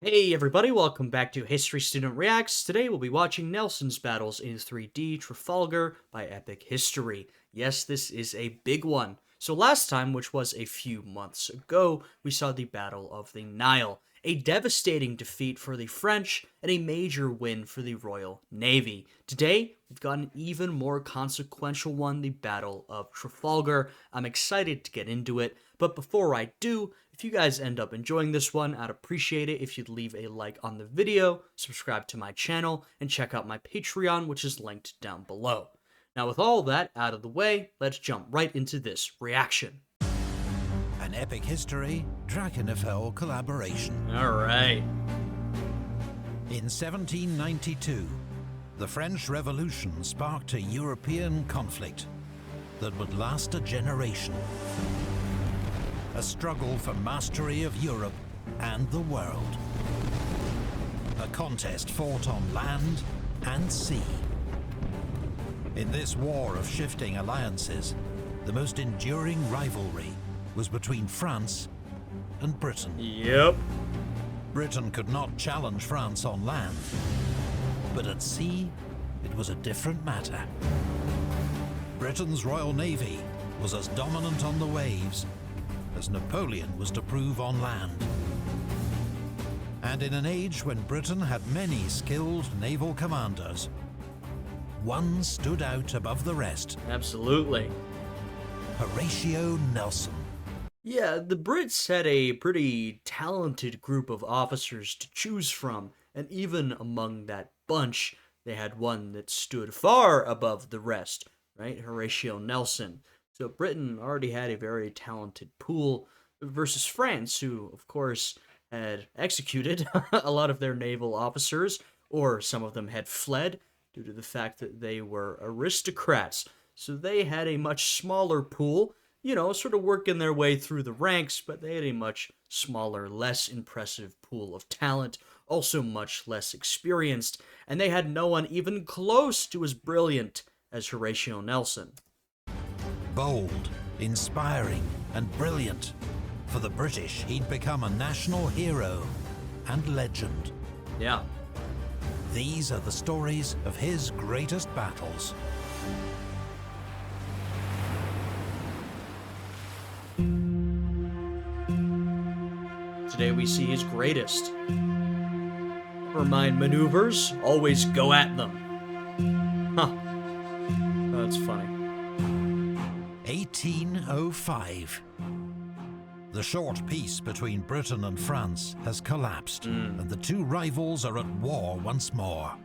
Hey everybody, welcome back to History Student Reacts. Today we'll be watching Nelson's battles in 3D Trafalgar by Epic History. Yes, this is a big one. So last time, which was a few months ago, we saw the Battle of the Nile, a devastating defeat for the French and a major win for the Royal Navy. Today, we've got an even more consequential one, the Battle of Trafalgar. I'm excited to get into it, but before I do, if you guys end up enjoying this one, I'd appreciate it if you'd leave a like on the video, subscribe to my channel, and check out my Patreon, which is linked down below. Now with all that out of the way, let's jump right into this reaction. An Epic History Drakenfell collaboration. Alright. In 1792, the French Revolution sparked a European conflict that would last a generation. A struggle for mastery of Europe and the world. A contest fought on land and sea. In this war of shifting alliances, the most enduring rivalry was between France and Britain. Yep. Britain could not challenge France on land, but at sea, it was a different matter. Britain's Royal Navy was as dominant on the waves as Napoleon was to prove on land. And in an age when Britain had many skilled naval commanders, one stood out above the rest. Absolutely. Horatio Nelson. Yeah, the Brits had a pretty talented group of officers to choose from, and even among that bunch, they had one that stood far above the rest, right? Horatio Nelson. So Britain already had a very talented pool versus France, who, of course, had executed a lot of their naval officers, or some of them had fled due to the fact that they were aristocrats. So they had a much smaller pool, sort of working their way through the ranks, but they had a much smaller, less impressive pool of talent, also much less experienced, and they had no one even close to as brilliant as Horatio Nelson. Bold, inspiring, and brilliant. For the British, he'd become a national hero and legend. Yeah. These are the stories of his greatest battles. Today we see his greatest. Never mind maneuvers, always go at them. Huh. Oh, that's funny. 1805. The short peace between Britain and France has collapsed, and the two rivals are at war once more.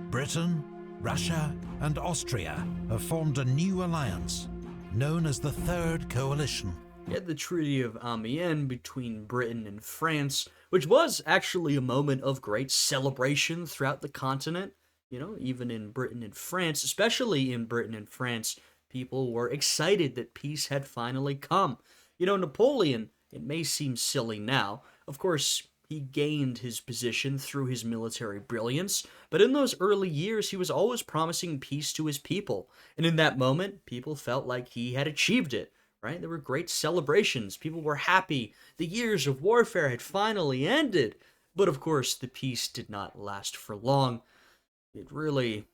Britain, Russia, and Austria have formed a new alliance, known as the Third Coalition. You had the Treaty of Amiens between Britain and France, which was actually a moment of great celebration throughout the continent. Even in Britain and France, especially in Britain and France, people were excited that peace had finally come. Napoleon, it may seem silly now, of course, he gained his position through his military brilliance, but in those early years, he was always promising peace to his people. And in that moment, people felt like he had achieved it, right? There were great celebrations. People were happy. The years of warfare had finally ended. But of course, the peace did not last for long. It really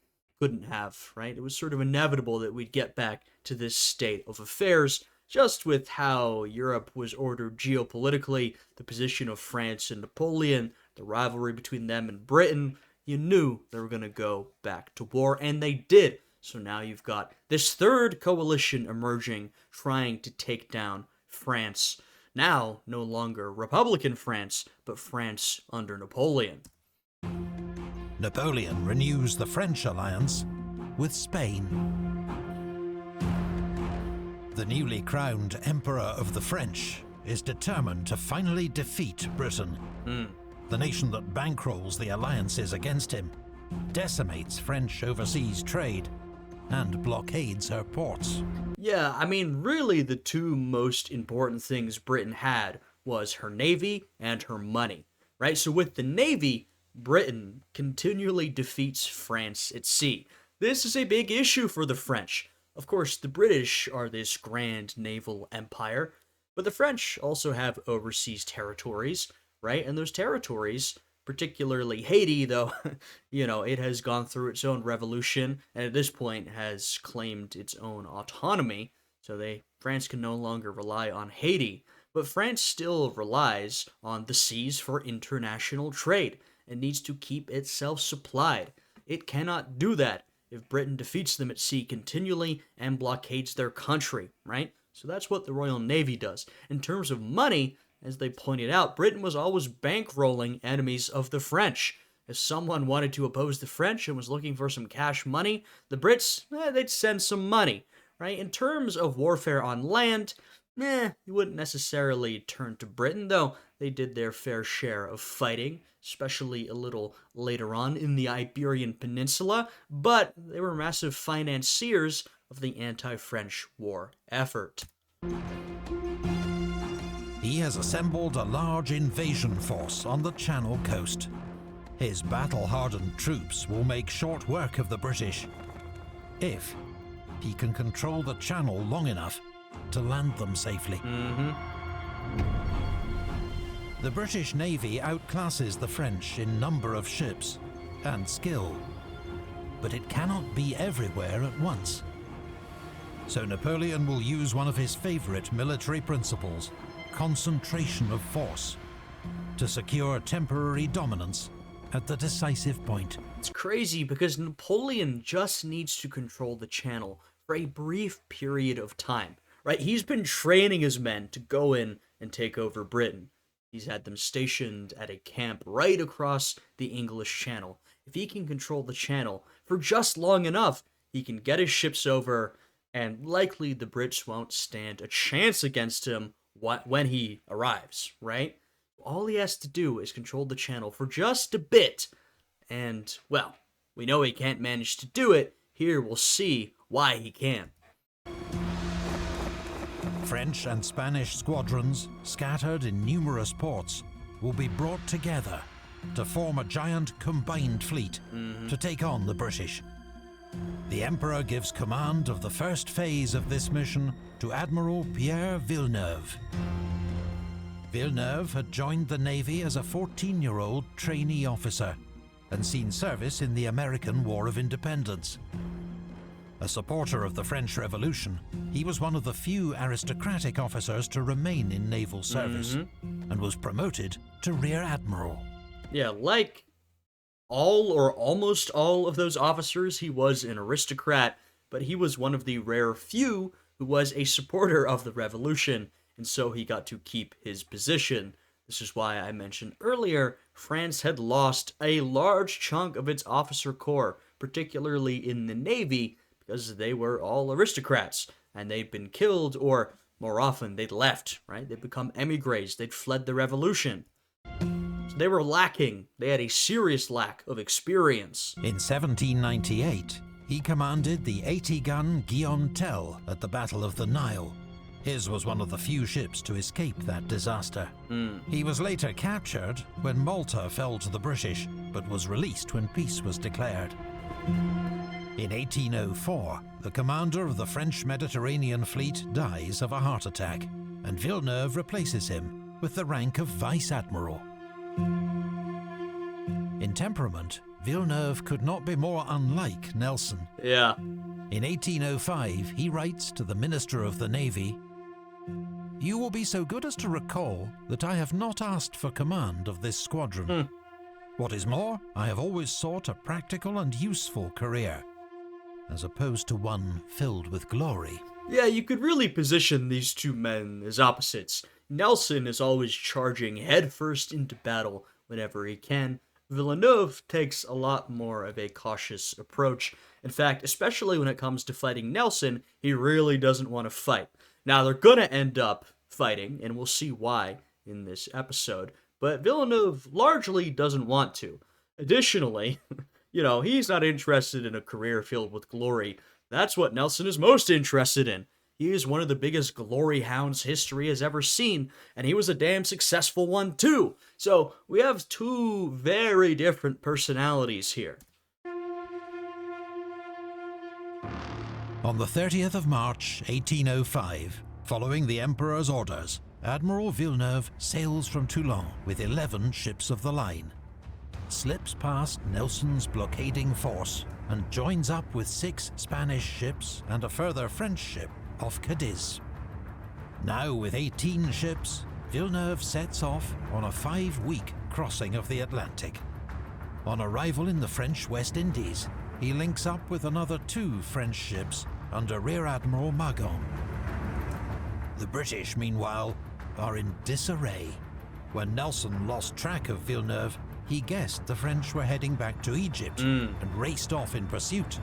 couldn't have, right? It was sort of inevitable that we'd get back to this state of affairs, just with how Europe was ordered geopolitically, the position of France and Napoleon, the rivalry between them and Britain. You knew they were going to go back to war, and they did. So now you've got this third coalition emerging, trying to take down France. Now, no longer Republican France, but France under Napoleon. Napoleon renews the French alliance with Spain. The newly crowned Emperor of the French is determined to finally defeat Britain. The nation that bankrolls the alliances against him, decimates French overseas trade, and blockades her ports. Yeah, I mean, really the two most important things Britain had was her navy and her money, right? So with the navy, Britain continually defeats France at sea. This is a big issue for the French. Of course, the British are this grand naval empire, but the French also have overseas territories, right? And those territories, particularly Haiti, though, it has gone through its own revolution and at this point has claimed its own autonomy. So France can no longer rely on Haiti, but France still relies on the seas for international trade and needs to keep itself supplied. It cannot do that if Britain defeats them at sea continually and blockades their country, right? So that's what the Royal Navy does. In terms of money, as they pointed out, Britain was always bankrolling enemies of the French. If someone wanted to oppose the French and was looking for some cash money, the Brits, they'd send some money, right? In terms of warfare on land, you wouldn't necessarily turn to Britain, though they did their fair share of fighting, especially a little later on in the Iberian Peninsula, but they were massive financiers of the anti-French war effort. He has assembled a large invasion force on the Channel coast. His battle-hardened troops will make short work of the British, if he can control the Channel long enough to land them safely. The British Navy outclasses the French in number of ships and skill, but it cannot be everywhere at once. So Napoleon will use one of his favorite military principles, concentration of force, to secure temporary dominance at the decisive point. It's crazy because Napoleon just needs to control the Channel for a brief period of time, right? He's been training his men to go in and take over Britain. He's had them stationed at a camp right across the English Channel. If he can control the Channel for just long enough, he can get his ships over, and likely the Brits won't stand a chance against him when he arrives, right? All he has to do is control the Channel for just a bit, and, well, we know he can't manage to do it. Here we'll see why he can. French and Spanish squadrons, scattered in numerous ports, will be brought together to form a giant combined fleet to take on the British. The Emperor gives command of the first phase of this mission to Admiral Pierre Villeneuve. Villeneuve had joined the Navy as a 14-year-old trainee officer and seen service in the American War of Independence. A supporter of the French Revolution, he was one of the few aristocratic officers to remain in naval service and was promoted to Rear Admiral. Yeah, like all or almost all of those officers, he was an aristocrat, but he was one of the rare few who was a supporter of the revolution, and so he got to keep his position. This is why I mentioned earlier, France had lost a large chunk of its officer corps, particularly in the Navy, because they were all aristocrats, and they'd been killed, or more often, they'd left, right? They'd become emigres, they'd fled the revolution. So they were lacking, they had a serious lack of experience. In 1798, he commanded the 80-gun Guillaume Tell at the Battle of the Nile. His was one of the few ships to escape that disaster. He was later captured when Malta fell to the British, but was released when peace was declared. In 1804, the commander of the French Mediterranean fleet dies of a heart attack, and Villeneuve replaces him with the rank of Vice Admiral. In temperament, Villeneuve could not be more unlike Nelson. Yeah. In 1805, he writes to the Minister of the Navy, "You will be so good as to recall that I have not asked for command of this squadron. What is more, I have always sought a practical and useful career, as opposed to one filled with glory." Yeah, you could really position these two men as opposites. Nelson is always charging headfirst into battle whenever he can. Villeneuve takes a lot more of a cautious approach. In fact, especially when it comes to fighting Nelson, he really doesn't want to fight. Now, they're gonna end up fighting, and we'll see why in this episode, but Villeneuve largely doesn't want to. Additionally, he's not interested in a career filled with glory. That's what Nelson is most interested in. He is one of the biggest glory hounds history has ever seen, and he was a damn successful one too. So we have two very different personalities here. On the 30th of March, 1805, following the Emperor's orders, Admiral Villeneuve sails from Toulon with 11 ships of the line, slips past Nelson's blockading force, and joins up with 6 Spanish ships and a further French ship off Cadiz. Now with 18 ships, Villeneuve sets off on a 5-week crossing of the Atlantic. On arrival in the French West Indies, he links up with another 2 French ships under Rear Admiral Magon. The British, meanwhile, are in disarray. When Nelson lost track of Villeneuve, he guessed the French were heading back to Egypt and raced off in pursuit.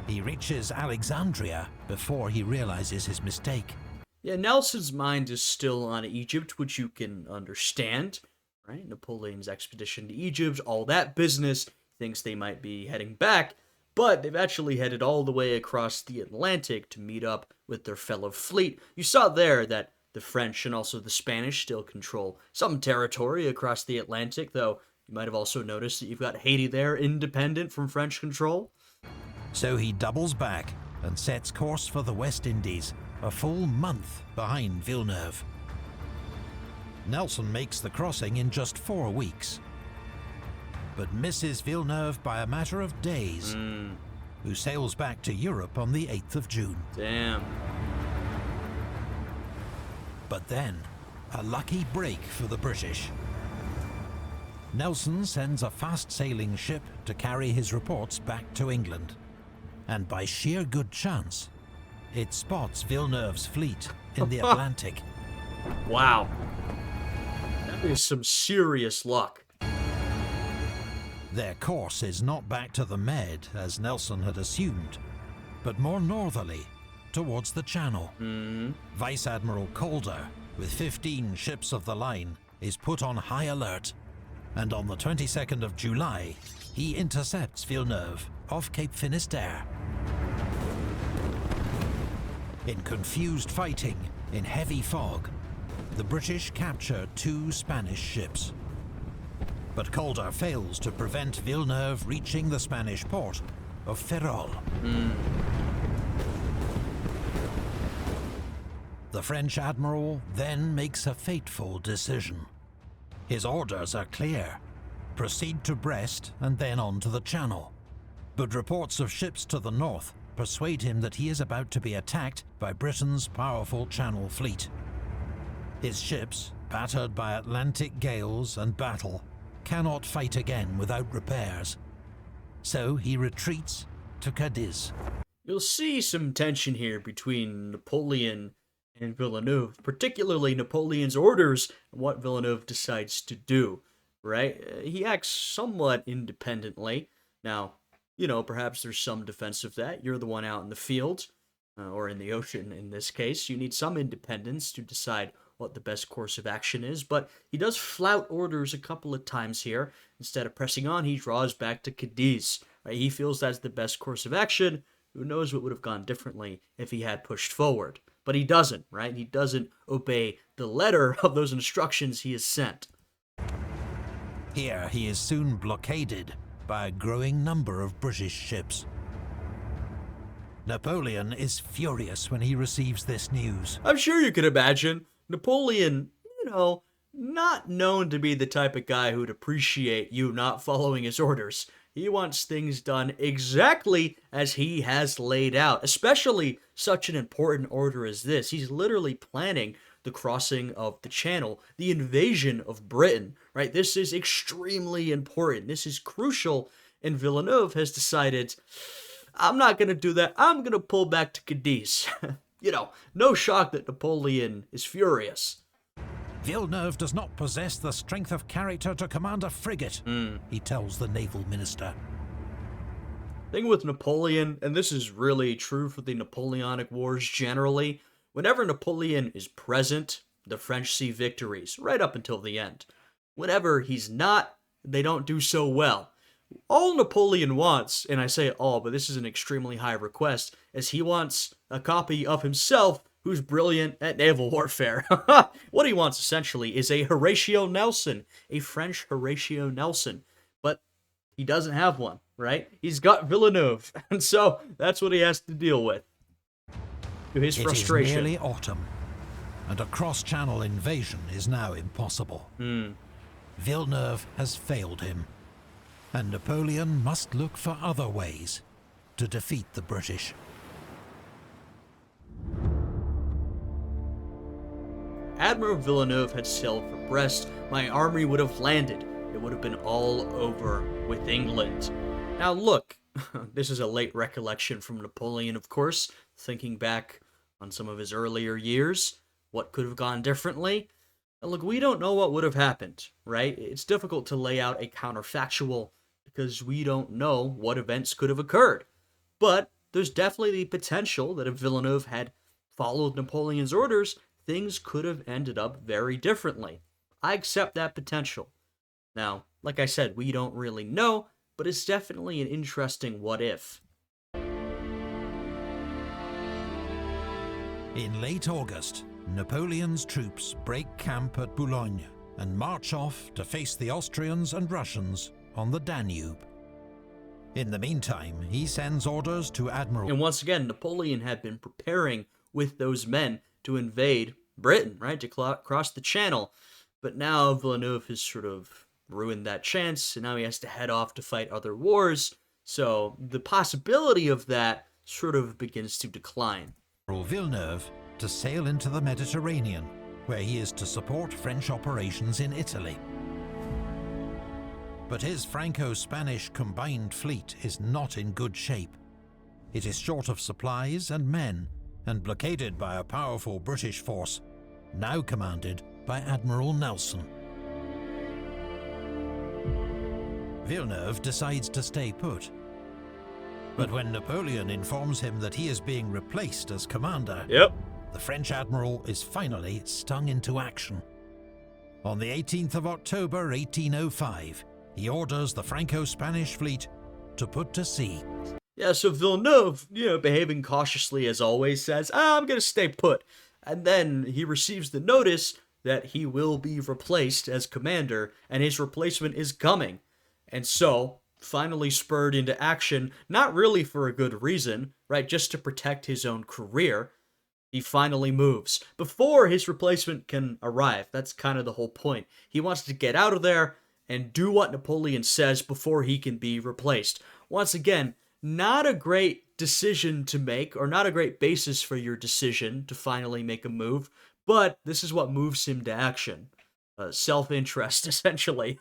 He reaches Alexandria before he realizes his mistake. Yeah, Nelson's mind is still on Egypt, which you can understand, right? Napoleon's expedition to Egypt, all that business, thinks they might be heading back, but they've actually headed all the way across the Atlantic to meet up with their fellow fleet. You saw there that the French and also the Spanish still control some territory across the Atlantic, though you might have also noticed that you've got Haiti there, independent from French control. So he doubles back and sets course for the West Indies, a full month behind Villeneuve. Nelson makes the crossing in just 4 weeks, but misses Villeneuve by a matter of days, who sails back to Europe on the 8th of June. Damn. But then, a lucky break for the British. Nelson sends a fast-sailing ship to carry his reports back to England, and by sheer good chance, it spots Villeneuve's fleet in the Atlantic. Wow. That is some serious luck. Their course is not back to the Med, as Nelson had assumed, but more northerly, towards the Channel. Vice Admiral Calder, with 15 ships of the line, is put on high alert, and on the 22nd of July, he intercepts Villeneuve off Cape Finisterre. In confused fighting, in heavy fog, the British capture 2 Spanish ships. But Calder fails to prevent Villeneuve reaching the Spanish port of Ferrol. The French admiral then makes a fateful decision. His orders are clear: proceed to Brest and then on to the Channel. But reports of ships to the north persuade him that he is about to be attacked by Britain's powerful Channel fleet. His ships, battered by Atlantic gales and battle, cannot fight again without repairs. So he retreats to Cadiz. You'll see some tension here between Napoleon and Villeneuve, particularly Napoleon's orders and what Villeneuve decides to do, right? He acts somewhat independently. Now, perhaps there's some defense of that. You're the one out in the field, or in the ocean in this case. You need some independence to decide what the best course of action is, but he does flout orders a couple of times here. Instead of pressing on, he draws back to Cadiz. Right? He feels that's the best course of action. Who knows what would have gone differently if he had pushed forward. But he doesn't, right? He doesn't obey the letter of those instructions he is sent. Here he is soon blockaded by a growing number of British ships. Napoleon is furious when he receives this news. I'm sure you can imagine. Napoleon, not known to be the type of guy who'd appreciate you not following his orders. He wants things done exactly as he has laid out, especially such an important order as this. He's literally planning the crossing of the Channel, the invasion of Britain, right? This is extremely important. This is crucial, and Villeneuve has decided, I'm not going to do that. I'm going to pull back to Cadiz. No shock that Napoleon is furious. Villeneuve does not possess the strength of character to command a frigate, he tells the naval minister. Thing with Napoleon, and this is really true for the Napoleonic Wars generally, whenever Napoleon is present, the French see victories, right up until the end. Whenever he's not, they don't do so well. All Napoleon wants, and I say all, but this is an extremely high request, is he wants a copy of himself who's brilliant at naval warfare. What he wants, essentially, is a Horatio Nelson, a French Horatio Nelson. But he doesn't have one, right? He's got Villeneuve, and so that's what he has to deal with. To his frustration. It is nearly autumn. and a cross-channel invasion is now impossible. Villeneuve has failed him, and Napoleon must look for other ways to defeat the British. Admiral Villeneuve had sailed for Brest, my army would have landed. It would have been all over with England. Now look, this is a late recollection from Napoleon, of course, thinking back on some of his earlier years. What could have gone differently? Now look, we don't know what would have happened, right? It's difficult to lay out a counterfactual because we don't know what events could have occurred. But there's definitely the potential that if Villeneuve had followed Napoleon's orders, things could have ended up very differently. I accept that potential. Now, like I said, we don't really know, but it's definitely an interesting what if. In late August, Napoleon's troops break camp at Boulogne and march off to face the Austrians and Russians on the Danube. In the meantime, he sends orders to Admiral... And once again, Napoleon had been preparing with those men to invade Britain, right, to cross the Channel. But now Villeneuve has sort of ruined that chance, and now he has to head off to fight other wars. So the possibility of that sort of begins to decline. Villeneuve to sail into the Mediterranean, where he is to support French operations in Italy. But his Franco-Spanish combined fleet is not in good shape. It is short of supplies and men, and blockaded by a powerful British force, now commanded by Admiral Nelson. Villeneuve decides to stay put. But when Napoleon informs him that he is being replaced as commander, the French admiral is finally stung into action. On the 18th of October 1805, he orders the Franco-Spanish fleet to put to sea. Yeah, so Villeneuve, behaving cautiously as always, says, I'm going to stay put. And then he receives the notice that he will be replaced as commander, and his replacement is coming. And so, finally spurred into action, not really for a good reason, right, just to protect his own career, he finally moves. Before his replacement can arrive, that's kind of the whole point. He wants to get out of there and do what Napoleon says before he can be replaced. Once again, not a great decision to make, or not a great basis for your decision to finally make a move, but this is what moves him to action. Self-interest, essentially.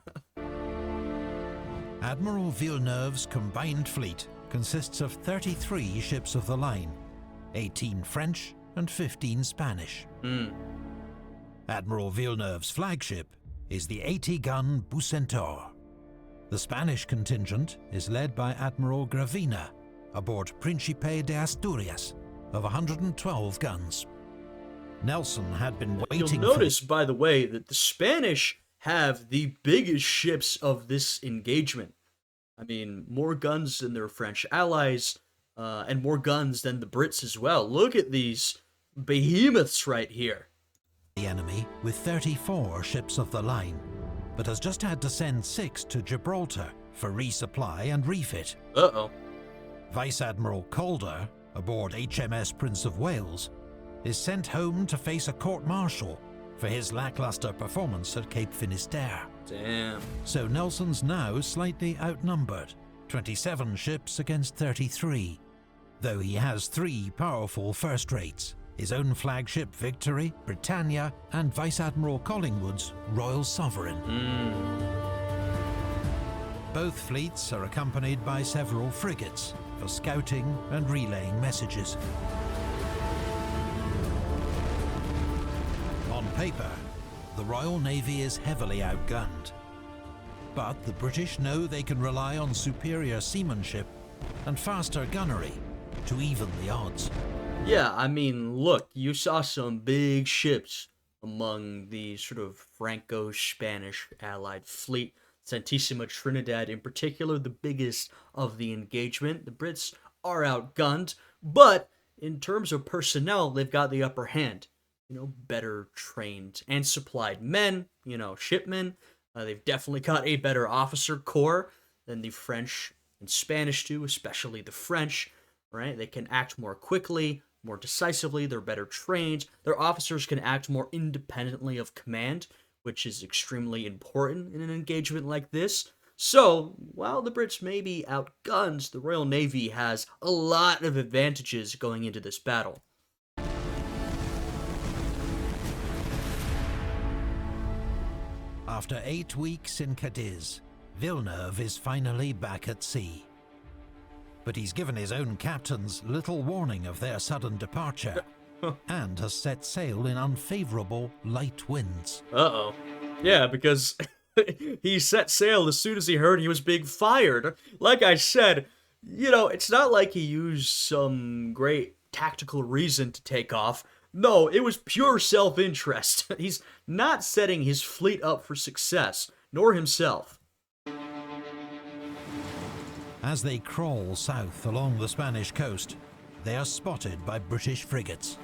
Admiral Villeneuve's combined fleet consists of 33 ships of the line, 18 French and 15 Spanish. Admiral Villeneuve's flagship is the 80-gun Bucentaure. The Spanish contingent is led by Admiral Gravina aboard Príncipe de Asturias of 112 guns. Nelson had been waiting. You'll notice, by the way, that the Spanish have the biggest ships of this engagement. I mean, more guns than their French allies, and more guns than the Brits as well. Look at these behemoths right here. The enemy with 34 ships of the line, but has just had to send 6 to Gibraltar for resupply and refit. Vice Admiral Calder, aboard HMS Prince of Wales, is sent home to face a court-martial for his lackluster performance at Cape Finisterre. Damn. So Nelson's now slightly outnumbered, 27 ships against 33, though he has 3 powerful first-rates, his own flagship Victory, Britannia, and Vice Admiral Collingwood's Royal Sovereign. Both fleets are accompanied by several frigates for scouting and relaying messages. On paper, the Royal Navy is heavily outgunned, but the British know they can rely on superior seamanship and faster gunnery to even the odds. Yeah, I mean, look, you saw some big ships among the sort of Franco-Spanish allied fleet. Santissima Trinidad in particular, the biggest of the engagement. The Brits are outgunned, but in terms of personnel, they've got the upper hand. Better trained and supplied men, shipmen. They've definitely got a better officer corps than the French and Spanish do, especially the French, right? They can act more quickly, more decisively, they're better trained, their officers can act more independently of command, which is extremely important in an engagement like this. So, while the Brits may be outgunned, the Royal Navy has a lot of advantages going into this battle. After 8 weeks in Cadiz, Villeneuve is finally back at sea. But he's given his own captains little warning of their sudden departure, and has set sail in unfavourable light winds. Uh-oh. Yeah, because he set sail as soon as he heard he was being fired. Like I said, it's not like he used some great tactical reason to take off. No, it was pure self-interest. He's not setting his fleet up for success, nor himself. As they crawl south along the Spanish coast, they are spotted by British frigates.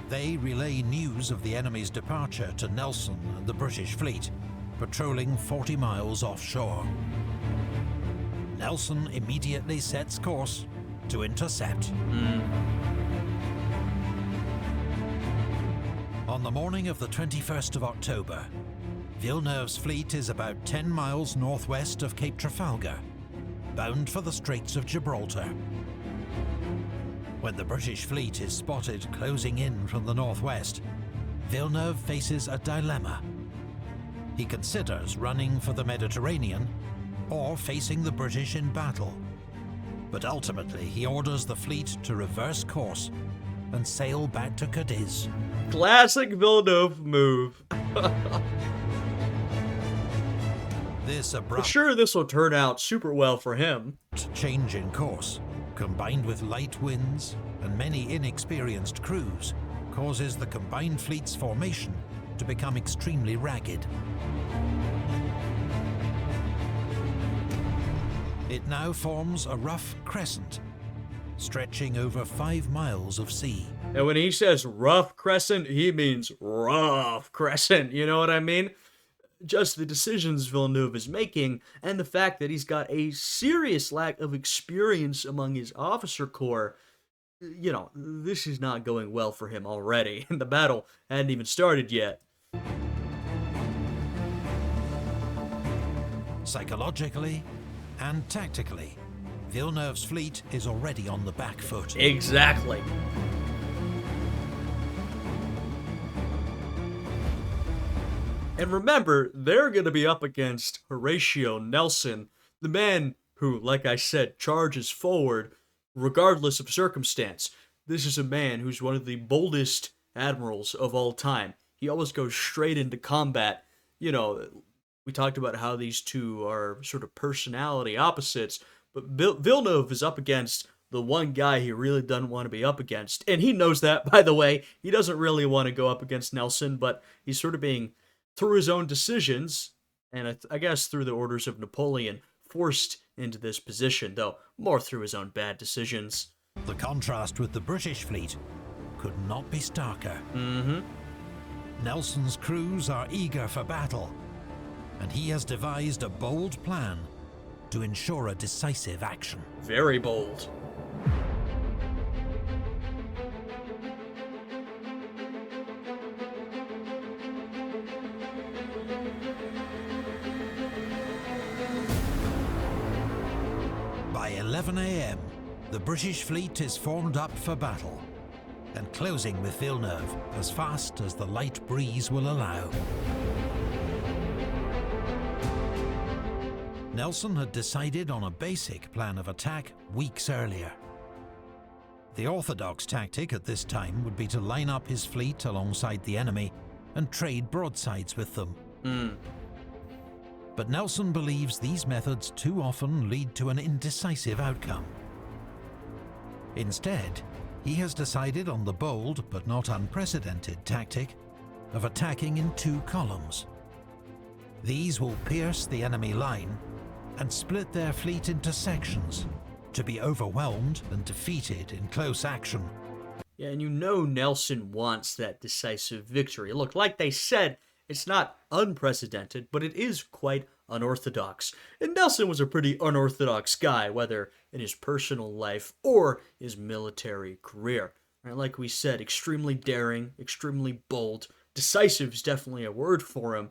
They relay news of the enemy's departure to Nelson and the British fleet, patrolling 40 miles offshore. Nelson immediately sets course to intercept. On the morning of the 21st of October, Villeneuve's fleet is about 10 miles northwest of Cape Trafalgar, bound for the Straits of Gibraltar. When the British fleet is spotted closing in from the northwest, Villeneuve faces a dilemma. He considers running for the Mediterranean or facing the British in battle. But ultimately, he orders the fleet to reverse course and sail back to Cadiz. Classic Villeneuve move. This But abrupt sure, this will turn out super well for him. change in course, combined with light winds and many inexperienced crews, causes the combined fleet's formation to become extremely ragged. It now forms a rough crescent, stretching over 5 miles of sea. And when he says rough crescent, he means rough crescent, you know what I mean? Just the decisions Villeneuve is making, and the fact that he's got a serious lack of experience among his officer corps, this is not going well for him already, and the battle hadn't even started yet. Psychologically and tactically, Villeneuve's fleet is already on the back foot. Exactly. And remember, they're going to be up against Horatio Nelson, the man who, like I said, charges forward regardless of circumstance. This is a man who's one of the boldest admirals of all time. He always goes straight into combat. We talked about how these two are sort of personality opposites, but Villeneuve is up against the one guy he really doesn't want to be up against. And he knows that, by the way. He doesn't really want to go up against Nelson, but he's sort of being, through his own decisions, and I guess through the orders of Napoleon, forced into this position, though more through his own bad decisions. The contrast with the British fleet could not be starker. Nelson's crews are eager for battle, and he has devised a bold plan to ensure a decisive action. Very bold. By 11 a.m., the British fleet is formed up for battle, and closing with Villeneuve as fast as the light breeze will allow. Nelson had decided on a basic plan of attack weeks earlier. The orthodox tactic at this time would be to line up his fleet alongside the enemy and trade broadsides with them. But Nelson believes these methods too often lead to an indecisive outcome. Instead, he has decided on the bold but not unprecedented tactic of attacking in 2 columns. These will pierce the enemy line and split their fleet into sections, to be overwhelmed and defeated in close action. Yeah, and Nelson wants that decisive victory. Look, like they said, it's not unprecedented, but it is quite unorthodox. And Nelson was a pretty unorthodox guy, whether in his personal life or his military career. Right, like we said, extremely daring, extremely bold. Decisive is definitely a word for him.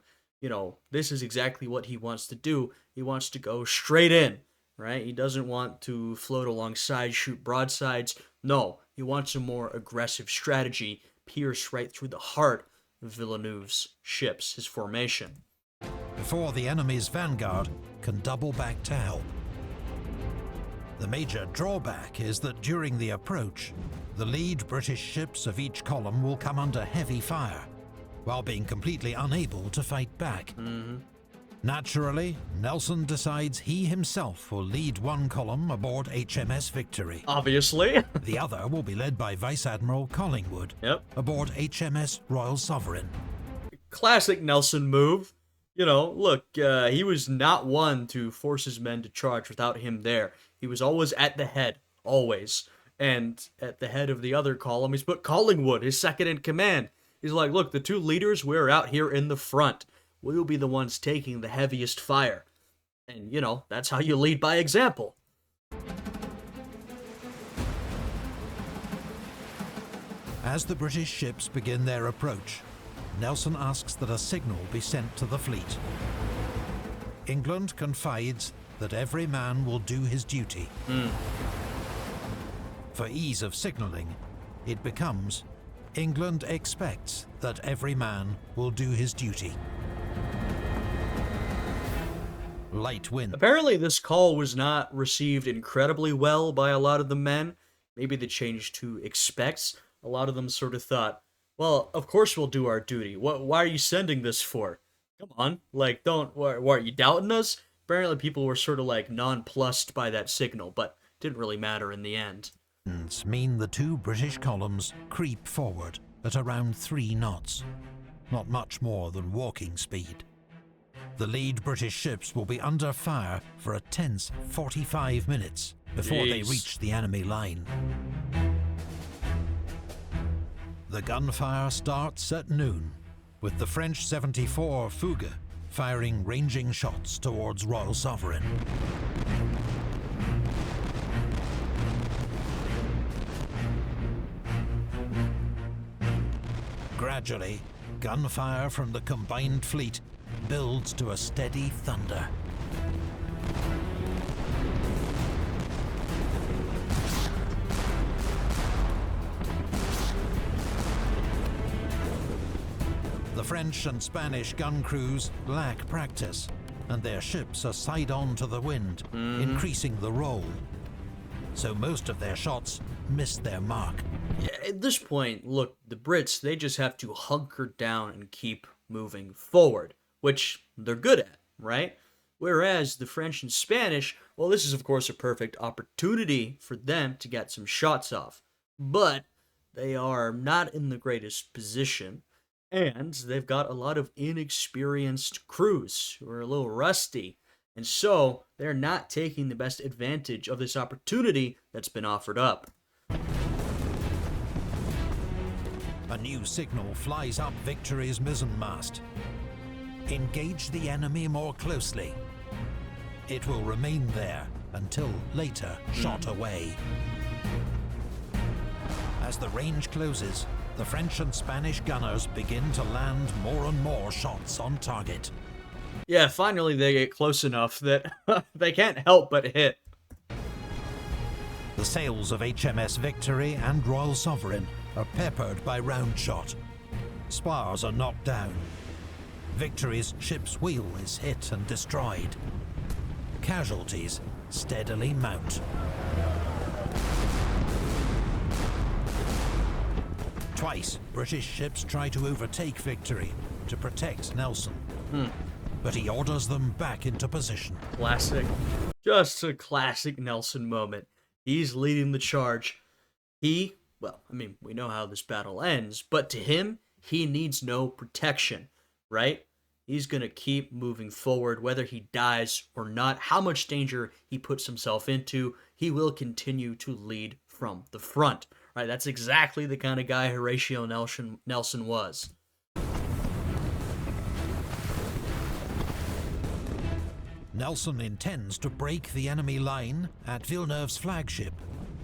This is exactly what he wants to do. He wants to go straight in, right? He doesn't want to float alongside, shoot broadsides. No, he wants a more aggressive strategy, pierce right through the heart of Villeneuve's ships, his formation. Before the enemy's vanguard can double back to help. The major drawback is that during the approach, the lead British ships of each column will come under heavy fire, while being completely unable to fight back. Naturally, Nelson decides he himself will lead one column aboard HMS Victory. Obviously. The other will be led by Vice Admiral Collingwood, aboard HMS Royal Sovereign. Classic Nelson move. Look, he was not one to force his men to charge without him there. He was always at the head, always. And at the head of the other column, he's put Collingwood, his second in command. He's like, look, the two leaders, we're out here in the front. We'll be the ones taking the heaviest fire. And, that's how you lead by example. As the British ships begin their approach, Nelson asks that a signal be sent to the fleet. England confides that every man will do his duty. For ease of signalling, it becomes, England expects that every man will do his duty. Light wind. Apparently this call was not received incredibly well by a lot of the men. Maybe the change to expects. A lot of them sort of thought, well, of course we'll do our duty. Why are you sending this for? Come on, why are you doubting us? Apparently people were sort of nonplussed by that signal, but didn't really matter in the end. Mean the two British columns creep forward at around 3 knots, not much more than walking speed. The lead British ships will be under fire for a tense 45 minutes before they reach the enemy line. The gunfire starts at noon, with the French 74 Fougueux firing ranging shots towards Royal Sovereign. Gradually, gunfire from the combined fleet builds to a steady thunder. The French and Spanish gun crews lack practice, and their ships are side-on to the wind, increasing the roll. So most of their shots miss their mark. Yeah, at this point, look, the Brits, they just have to hunker down and keep moving forward, which they're good at, right? Whereas the French and Spanish, well, this is of course a perfect opportunity for them to get some shots off. But they are not in the greatest position, and they've got a lot of inexperienced crews who are a little rusty. And so they're not taking the best advantage of this opportunity that's been offered up. A new signal flies up Victory's mizzenmast. Engage the enemy more closely. It will remain there until later shot away. As the range closes, the French and Spanish gunners begin to land more and more shots on target. Yeah, finally they get close enough that they can't help but hit. The sails of HMS Victory and Royal Sovereign are peppered by round shot. Spars are knocked down. Victory's ship's wheel is hit and destroyed. Casualties steadily mount. Twice, British ships try to overtake Victory to protect Nelson. But he orders them back into position. Classic. Just a classic Nelson moment. He's leading the charge. We know how this battle ends, but to him, he needs no protection, right? He's going to keep moving forward, whether he dies or not, how much danger he puts himself into, he will continue to lead from the front, right? That's exactly the kind of guy Horatio Nelson was. Nelson intends to break the enemy line at Villeneuve's flagship,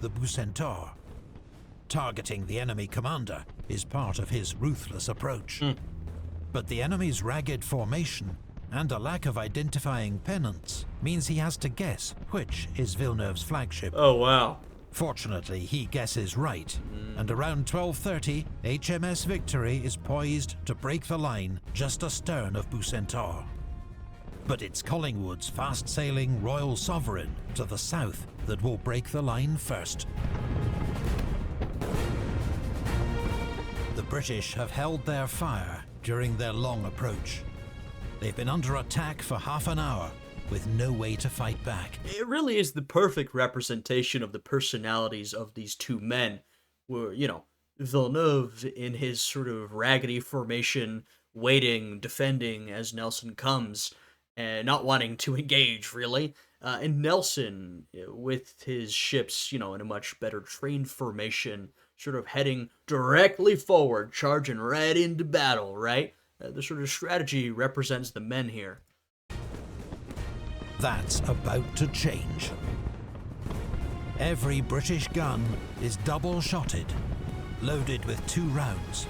the Bucentaure. Targeting the enemy commander is part of his ruthless approach. But the enemy's ragged formation and a lack of identifying pennants means he has to guess which is Villeneuve's flagship. Oh, wow. Fortunately, he guesses right, and around 12:30, HMS Victory is poised to break the line just astern of Bucentaure. But it's Collingwood's fast-sailing Royal Sovereign to the south that will break the line first. The British have held their fire during their long approach. They've been under attack for half an hour, with no way to fight back. It really is the perfect representation of the personalities of these two men, where, Villeneuve in his sort of raggedy formation, waiting, defending as Nelson comes, and not wanting to engage, really. And Nelson, with his ships, in a much better trained formation, sort of heading directly forward, charging right into battle, right? The sort of strategy represents the men here. That's about to change. Every British gun is double-shotted, loaded with 2 rounds.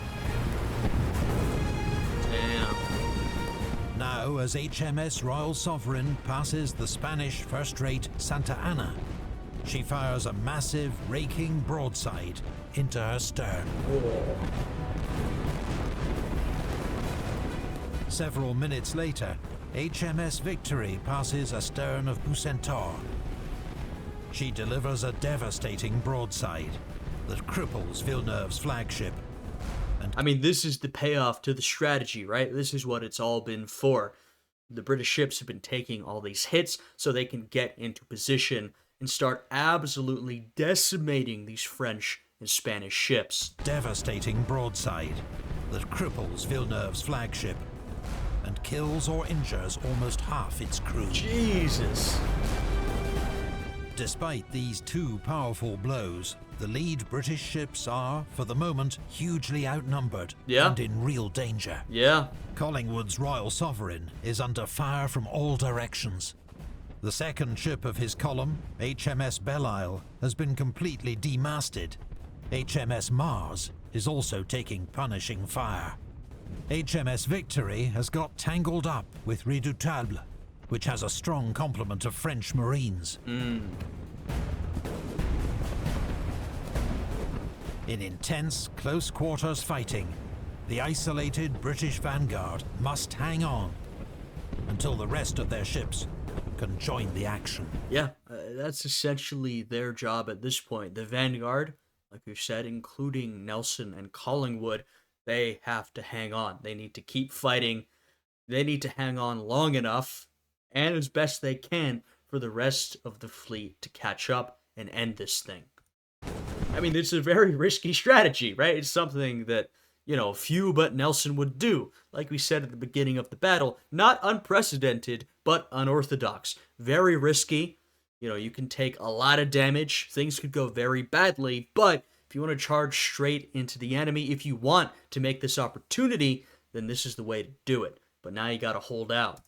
Damn. Now, as HMS Royal Sovereign passes the Spanish first-rate Santa Ana, she fires a massive, raking broadside into her stern. Several minutes later, HMS Victory passes astern of Bucentaure. She delivers a devastating broadside that cripples Villeneuve's flagship. This is the payoff to the strategy, right? This is what it's all been for. The British ships have been taking all these hits so they can get into position and start absolutely decimating these French and Spanish ships. Devastating broadside that cripples Villeneuve's flagship and kills or injures almost half its crew. Jesus. Despite these 2 powerful blows, the lead British ships are, for the moment, hugely outnumbered and in real danger. Yeah. Collingwood's Royal Sovereign is under fire from all directions. The second ship of his column, HMS Belle-Isle, has been completely demasted. HMS Mars is also taking punishing fire. HMS Victory has got tangled up with Redoutable, which has a strong complement of French Marines. In intense, close-quarters fighting, the isolated British vanguard must hang on until the rest of their ships can join the action. Yeah, that's essentially their job at this point. The vanguard, like we've said, including Nelson and Collingwood, they have to hang on. They need to keep fighting. They need to hang on long enough, and as best they can, for the rest of the fleet to catch up and end this thing. It's a very risky strategy, right? It's something that, few but Nelson would do. Like we said at the beginning of the battle, not unprecedented, but unorthodox. Very risky. You can take a lot of damage. Things could go very badly, but if you want to charge straight into the enemy, if you want to make this opportunity, then this is the way to do it. But now you gotta hold out.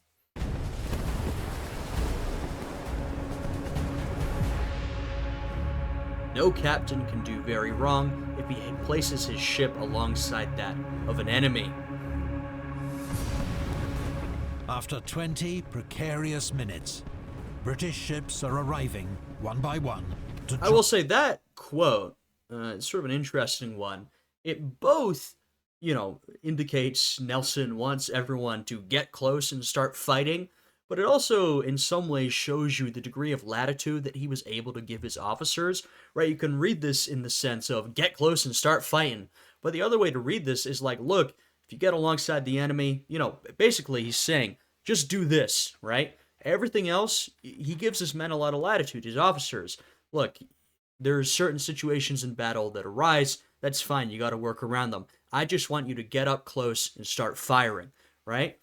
No captain can do very wrong if he places his ship alongside that of an enemy. After 20 precarious minutes, British ships are arriving, one by one, I will say that quote, it's sort of an interesting one. It both, indicates Nelson wants everyone to get close and start fighting, but it also, in some ways, shows you the degree of latitude that he was able to give his officers, right? You can read this in the sense of, get close and start fighting. But the other way to read this is like, look, if you get alongside the enemy, basically he's saying, just do this, right? Everything else, he gives his men a lot of latitude, his officers. Look, there's certain situations in battle that arise, that's fine, you gotta work around them. I just want you to get up close and start firing, right?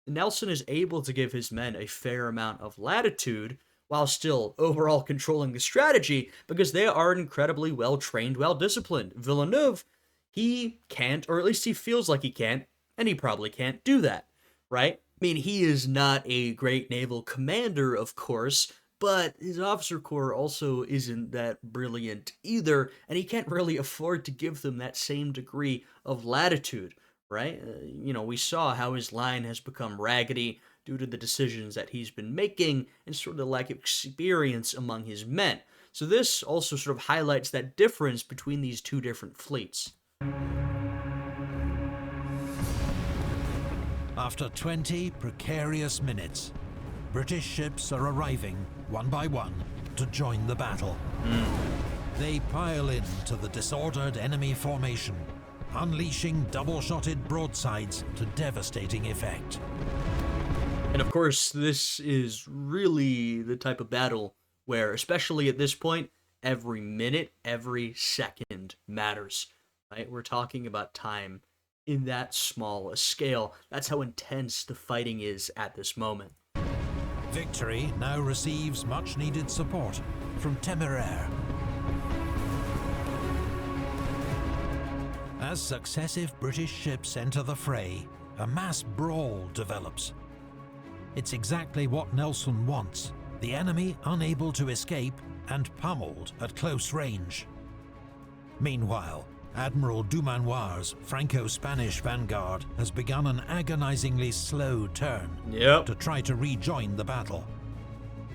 Nelson is able to give his men a fair amount of latitude while still overall controlling the strategy because they are incredibly well-trained, well-disciplined. Villeneuve, he can't, or at least he feels like he can't, and he probably can't do that, right? mean, he is not a great naval commander, of course, but his officer corps also isn't that brilliant either, and he can't really afford to give them that same degree of latitude, right? We saw how his line has become raggedy due to the decisions that he's been making and sort of the lack of experience among his men. So this also sort of highlights that difference between these two different fleets. After 20 precarious minutes, British ships are arriving, one by one, to join the battle. They pile into the disordered enemy formation, unleashing double-shotted broadsides to devastating effect. And of course, this is really the type of battle where, especially at this point, every minute, every second matters, right? We're talking about time in that small a scale. That's how intense the fighting is at this moment. Victory now receives much-needed support from Téméraire. As successive British ships enter the fray, a mass brawl develops. It's exactly what Nelson wants, the enemy unable to escape and pummeled at close range. Meanwhile, Admiral Dumanoir's Franco-Spanish vanguard has begun an agonizingly slow turn to try to rejoin the battle.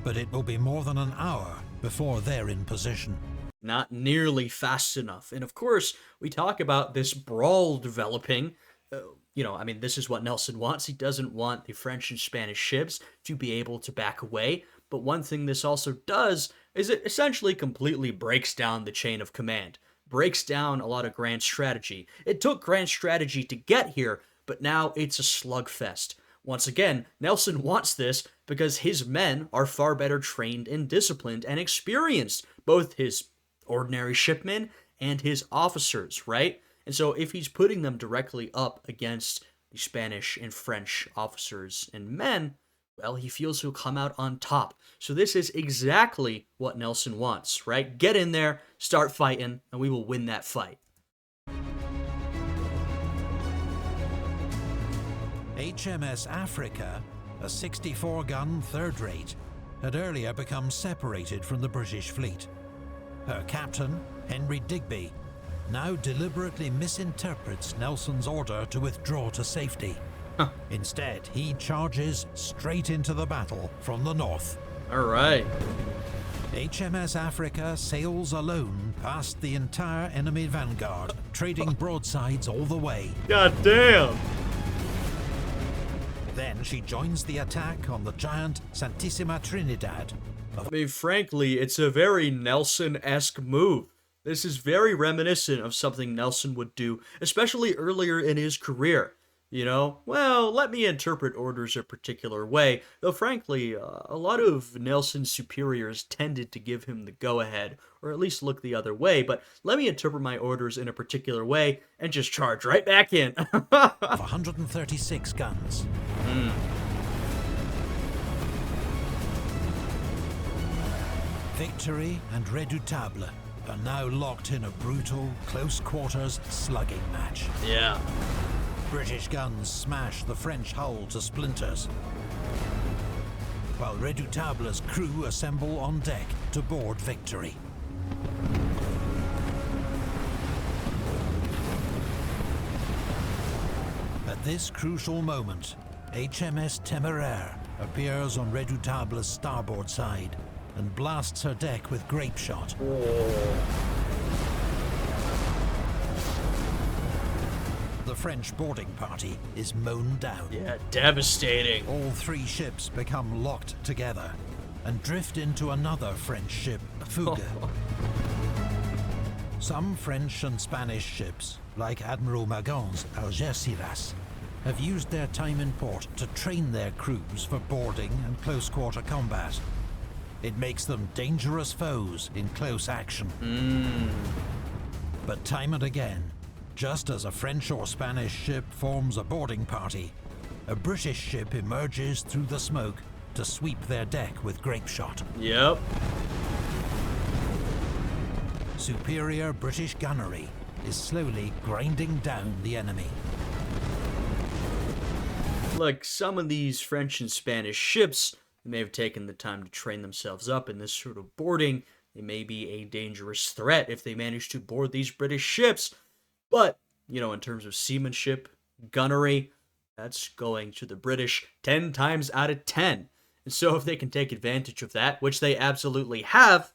But it will be more than an hour before they're in position. Not nearly fast enough. And of course, we talk about this brawl developing. This is what Nelson wants. He doesn't want the French and Spanish ships to be able to back away. But one thing this also does is it essentially completely breaks down the chain of command. Breaks down a lot of grand strategy. It took grand strategy to get here, but now it's a slugfest. Once again, Nelson wants this because his men are far better trained and disciplined and experienced, both his ordinary shipmen and his officers, right? And so if he's putting them directly up against the Spanish and French officers and men, well, he feels he'll come out on top. So this is exactly what Nelson wants, right? Get in there, start fighting, and we will win that fight. HMS Africa, a 64-gun third rate, had earlier become separated from the British fleet. Her captain, Henry Digby, now deliberately misinterprets Nelson's order to withdraw to safety. Instead, he charges straight into the battle from the north. All right. HMS Africa sails alone past the entire enemy vanguard, trading broadsides all the way. God damn! Then she joins the attack on the giant Santissima Trinidad. Frankly, it's a very Nelson-esque move. This is very reminiscent of something Nelson would do, especially earlier in his career. Let me interpret orders a particular way, though frankly, a lot of Nelson's superiors tended to give him the go-ahead, or at least look the other way, but let me interpret my orders in a particular way and just charge right back in. Of 136 guns. Victory and Redoutable are now locked in a brutal, close-quarters slugging match. Yeah. British guns smash the French hull to splinters, while Redoutable's crew assemble on deck to board Victory. At this crucial moment, HMS Téméraire appears on Redoutable's starboard side and blasts her deck with grape shot. The French boarding party is mown down. Yeah, devastating. All three ships become locked together and drift into another French ship, Fougue. Some French and Spanish ships, like Admiral Magon's Algeciras, have used their time in port to train their crews for boarding and close-quarter combat. It makes them dangerous foes in close action. But time and again, just as a French or Spanish ship forms a boarding party, a British ship emerges through the smoke to sweep their deck with grape shot. Yep. Superior British gunnery is slowly grinding down the enemy. Look, some of these French and Spanish ships may have taken the time to train themselves up in this sort of boarding. They may be a dangerous threat if they manage to board these British ships. But, in terms of seamanship, gunnery, that's going to the British 10 times out of 10. And so if they can take advantage of that, which they absolutely have,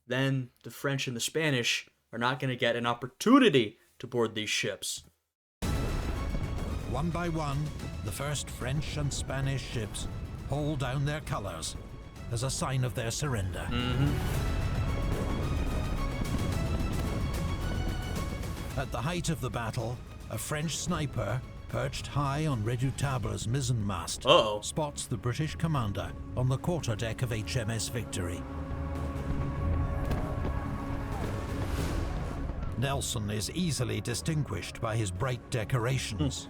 then the French and the Spanish are not going to get an opportunity to board these ships. One by one, the first French and Spanish ships haul down their colours as a sign of their surrender. At the height of the battle, a French sniper, perched high on Redoutable's mizzenmast, spots the British commander on the quarterdeck of HMS Victory. Nelson is easily distinguished by his bright decorations,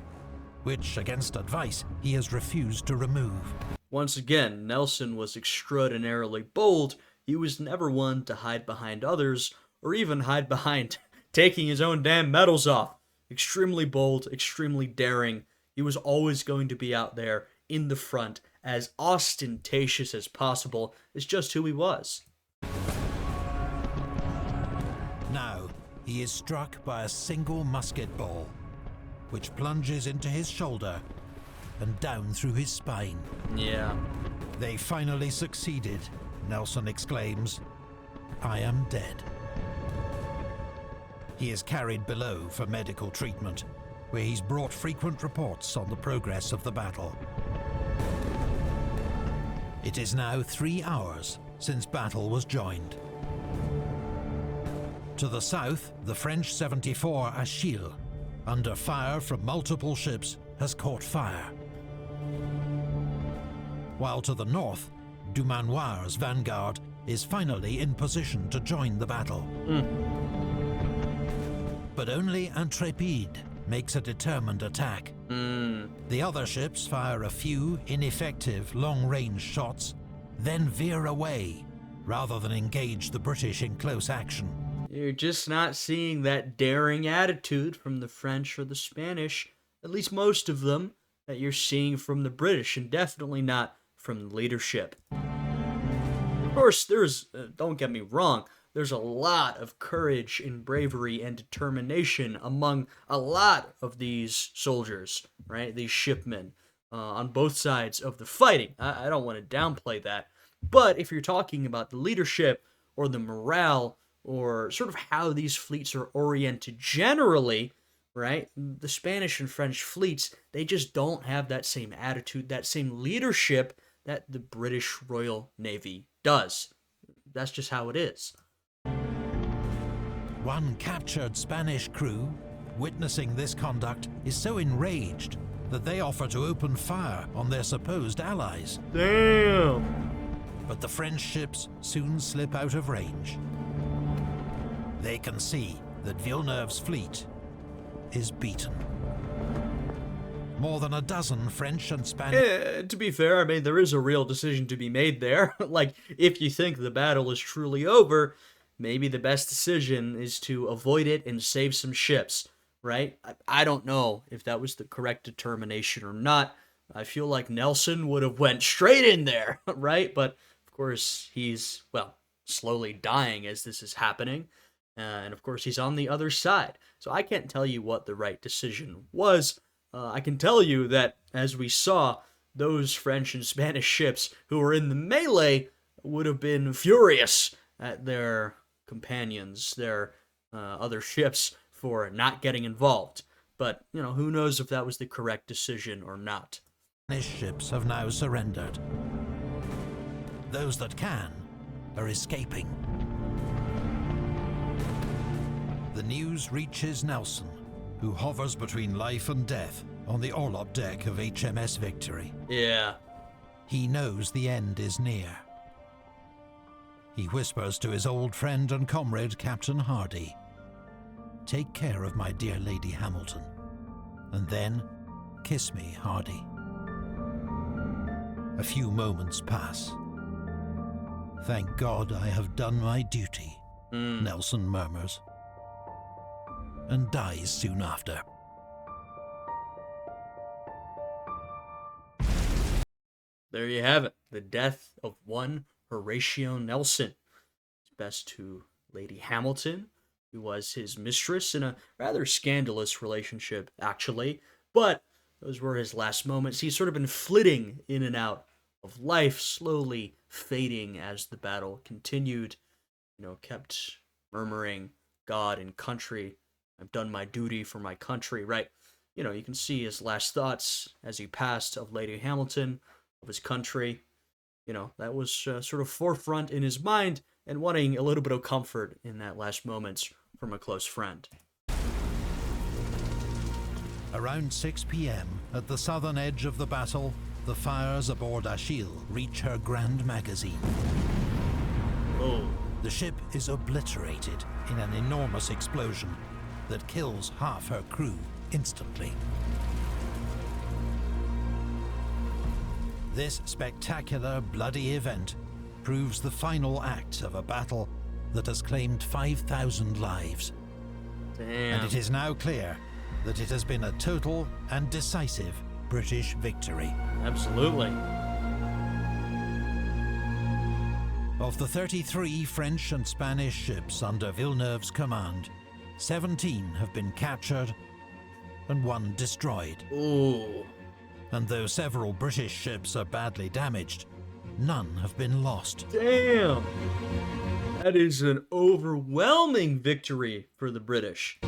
which, against advice, he has refused to remove. Once again, Nelson was extraordinarily bold. He was never one to hide behind others, or even hide behind taking his own damn medals off. Extremely bold, extremely daring. He was always going to be out there in the front, as ostentatious as possible. It's just who he was. Now, he is struck by a single musket ball, which plunges into his shoulder and down through his spine. Yeah. They finally succeeded, Nelson exclaims. I am dead. He is carried below for medical treatment, where he's brought frequent reports on the progress of the battle. It is now 3 hours since battle was joined. To the south, the French 74 Achille, under fire from multiple ships, has caught fire. While to the north, Dumanoir's vanguard is finally in position to join the battle. But only Intrépide makes a determined attack. The other ships fire a few ineffective long-range shots, then veer away, rather than engage the British in close action. You're just not seeing that daring attitude from the French or the Spanish, at least most of them, that you're seeing from the British, and definitely not from the leadership. Of course, don't get me wrong, there's a lot of courage and bravery and determination among a lot of these soldiers, right? These shipmen, on both sides of the fighting. I don't want to downplay that. But if you're talking about the leadership or the morale or sort of how these fleets are oriented generally, right? The Spanish and French fleets, they just don't have that same attitude, that same leadership that the British Royal Navy does. That's just how it is. One captured Spanish crew, witnessing this conduct, is so enraged that they offer to open fire on their supposed allies. Damn! But the French ships soon slip out of range. They can see that Villeneuve's fleet is beaten. More than a dozen French and Spanish... To be fair, I mean, there is a real decision to be made there. Like, if you think the battle is truly over, maybe the best decision is to avoid it and save some ships, right? I don't know if that was the correct determination or not. I feel like Nelson would have went straight in there, right? But, of course, he's, well, slowly dying as this is happening. And, of course, he's on the other side. So I can't tell you what the right decision was. I can tell you that, as we saw, those French and Spanish ships who were in the melee would have been furious at their companions, their other ships, for not getting involved. But, who knows if that was the correct decision or not. Spanish ships have now surrendered. Those that can are escaping. The news reaches Nelson, who hovers between life and death on the orlop deck of HMS Victory. Yeah. He knows the end is near. He whispers to his old friend and comrade, Captain Hardy, "Take care of my dear Lady Hamilton, and then kiss me, Hardy." A few moments pass. "Thank God I have done my duty," Nelson murmurs, and dies soon after. There you have it. The death of one Horatio Nelson. Best to Lady Hamilton, who was his mistress in a rather scandalous relationship, actually. But those were his last moments. He's sort of been flitting in and out of life, slowly fading as the battle continued. Kept murmuring, God and country, I've done my duty for my country, right? You can see his last thoughts as he passed of Lady Hamilton, of his country. That was sort of forefront in his mind and wanting a little bit of comfort in that last moments from a close friend. Around 6 p.m., at the southern edge of the battle, the fires aboard Achille reach her grand magazine. Oh. The ship is obliterated in an enormous explosion that kills half her crew instantly. This spectacular, bloody event proves the final act of a battle that has claimed 5,000 lives. Damn. And it is now clear that it has been a total and decisive British victory. Absolutely. Of the 33 French and Spanish ships under Villeneuve's command, 17 have been captured and 1 destroyed. Ooh. And though several British ships are badly damaged, none have been lost. Damn! That is an overwhelming victory for the British.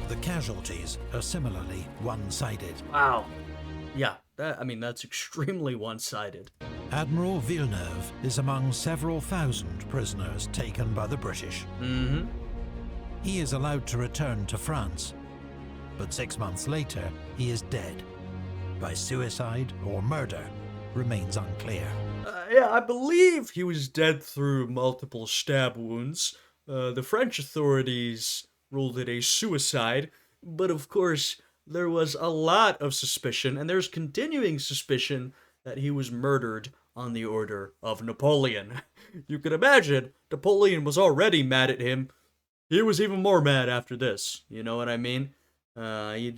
The casualties are similarly one-sided. Wow. Yeah, that's extremely one-sided. Admiral Villeneuve is among several thousand prisoners taken by the British. Mm-hmm. He is allowed to return to France, but 6 months later, he is dead. By suicide or murder remains unclear. Yeah, I believe he was dead through multiple stab wounds. The French authorities ruled it a suicide, but of course, there was a lot of suspicion, and there's continuing suspicion that he was murdered on the order of Napoleon. You can imagine, Napoleon was already mad at him. He was even more mad after this. You know what I mean? That's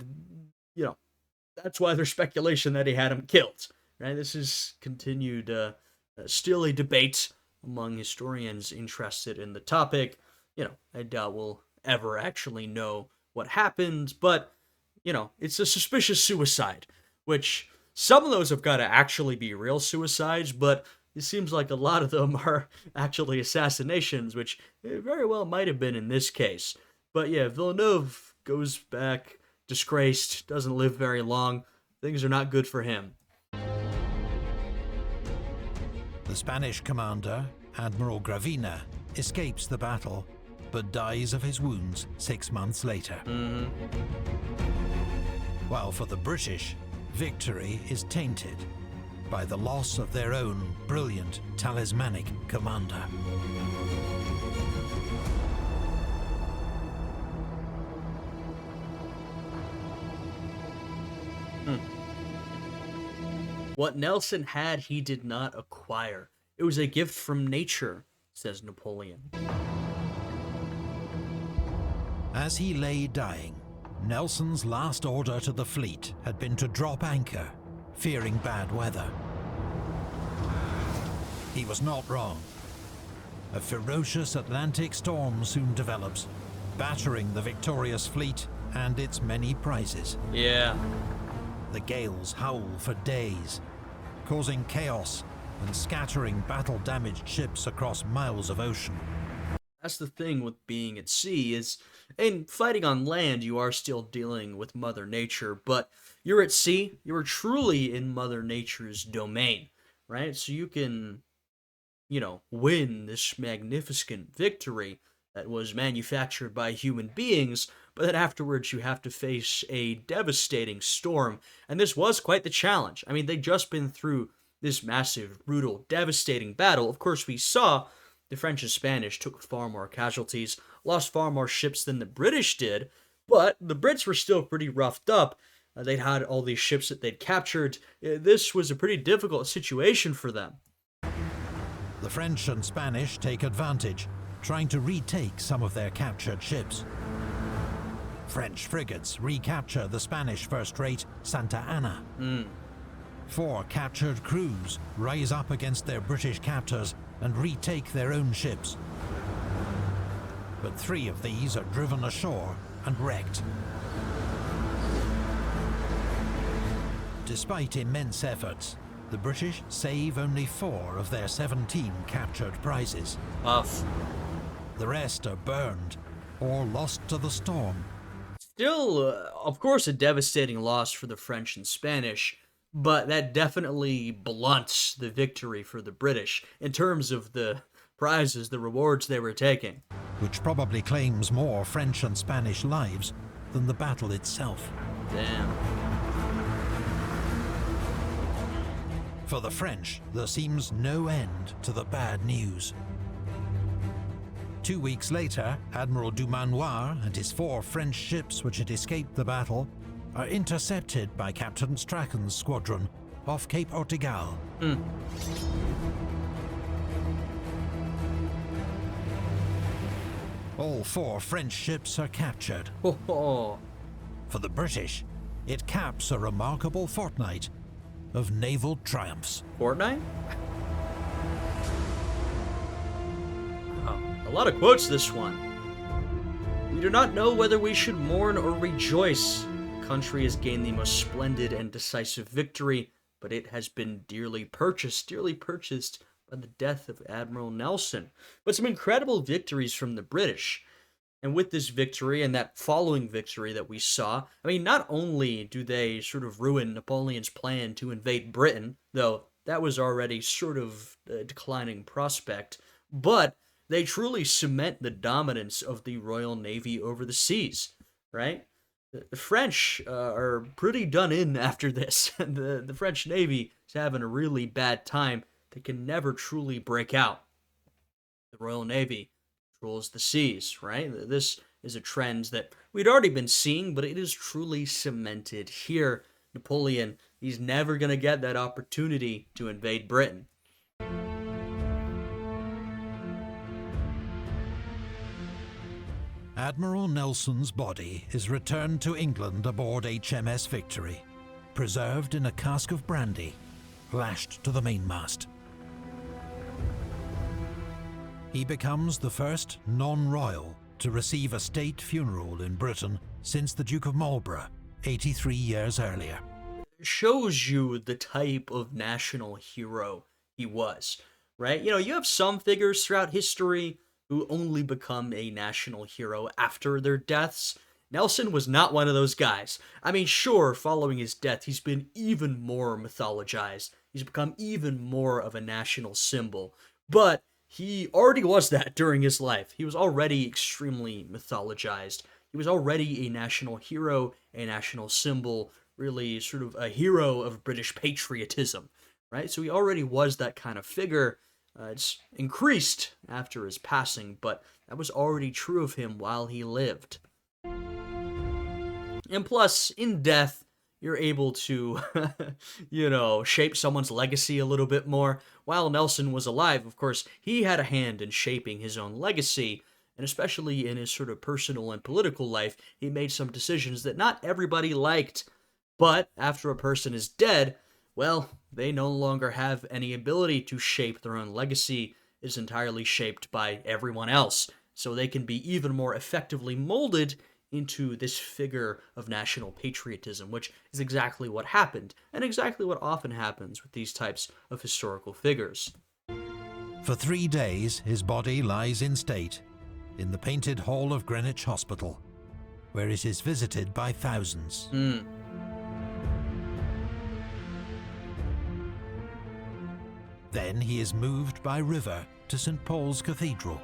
why there's speculation that he had him killed. Right? This is continued, still a debate among historians interested in the topic. I doubt we'll ever actually know what happened, but, it's a suspicious suicide, which some of those have got to actually be real suicides, but it seems like a lot of them are actually assassinations, which very well might have been in this case. But yeah, Villeneuve goes back disgraced, doesn't live very long. Things are not good for him. The Spanish commander, Admiral Gravina, escapes the battle, but dies of his wounds 6 months later. Mm-hmm. While for the British, victory is tainted by the loss of their own brilliant, talismanic commander. What Nelson had, he did not acquire. It was a gift from nature, says Napoleon. As he lay dying, Nelson's last order to the fleet had been to drop anchor, fearing bad weather. He was not wrong. A ferocious Atlantic storm soon develops, battering the victorious fleet and its many prizes. Yeah. The gales howl for days, causing chaos and scattering battle-damaged ships across miles of ocean. That's the thing with being at sea is, in fighting on land, you are still dealing with Mother Nature, but you're at sea, you're truly in Mother Nature's domain, right? So you can, win this magnificent victory that was manufactured by human beings, but then afterwards you have to face a devastating storm, and this was quite the challenge. I mean, they'd just been through this massive, brutal, devastating battle. Of course, we saw the French and Spanish took far more casualties, lost far more ships than the British did, but the Brits were still pretty roughed up. They'd had all these ships that they'd captured. This was a pretty difficult situation for them. The French and Spanish take advantage, trying to retake some of their captured ships. French frigates recapture the Spanish first-rate Santa Ana. 4 captured crews rise up against their British captors and retake their own ships. But 3 of these are driven ashore and wrecked. Despite immense efforts, the British save only 4 of their 17 captured prizes. Tough. The rest are burned or lost to the storm. Still, of course, a devastating loss for the French and Spanish, but that definitely blunts the victory for the British in terms of the prizes, the rewards they were taking. Which probably claims more French and Spanish lives than the battle itself. Damn. For the French, there seems no end to the bad news. 2 weeks later, Admiral Dumanoir and his 4 French ships which had escaped the battle are intercepted by Captain Strachan's squadron off Cape Ortegal. All 4 French ships are captured. Oh, For the British, it caps a remarkable fortnight of naval triumphs. Fortnite? Wow. A lot of quotes this one. We do not know whether we should mourn or rejoice. The country has gained the most splendid and decisive victory, but it has been dearly purchased by the death of Admiral Nelson. But some incredible victories from the British. And with this victory and that following victory that we saw, I mean, not only do they sort of ruin Napoleon's plan to invade Britain, though that was already sort of a declining prospect, but they truly cement the dominance of the Royal Navy over the seas, right? The French are pretty done in after this. The French Navy is having a really bad time. They can never truly break out. The Royal Navy controls the seas, right? This is a trend that we'd already been seeing, but it is truly cemented here. Napoleon, he's never going to get that opportunity to invade Britain. Admiral Nelson's body is returned to England aboard HMS Victory, preserved in a cask of brandy, lashed to the mainmast. He becomes the first non-royal to receive a state funeral in Britain since the Duke of Marlborough, 83 years earlier. Shows you the type of national hero he was, right? You know, you have some figures throughout history who only become a national hero after their deaths. Nelson was not one of those guys. I mean, sure, following his death, he's been even more mythologized. He's become even more of a national symbol. But he already was that during his life. He was already extremely mythologized. He was already a national hero, a national symbol, really sort of a hero of British patriotism, right? So he already was that kind of figure. It's increased after his passing, but that was already true of him while he lived. And plus, in death, you're able to, shape someone's legacy a little bit more. While Nelson was alive, of course, he had a hand in shaping his own legacy, and especially in his sort of personal and political life, he made some decisions that not everybody liked. But after a person is dead, well, they no longer have any ability to shape their own legacy. It's entirely shaped by everyone else, so they can be even more effectively molded into this figure of national patriotism, which is exactly what happened, and exactly what often happens with these types of historical figures. For 3 days, his body lies in state in the painted hall of Greenwich Hospital, where it is visited by thousands. Then he is moved by river to St. Paul's Cathedral,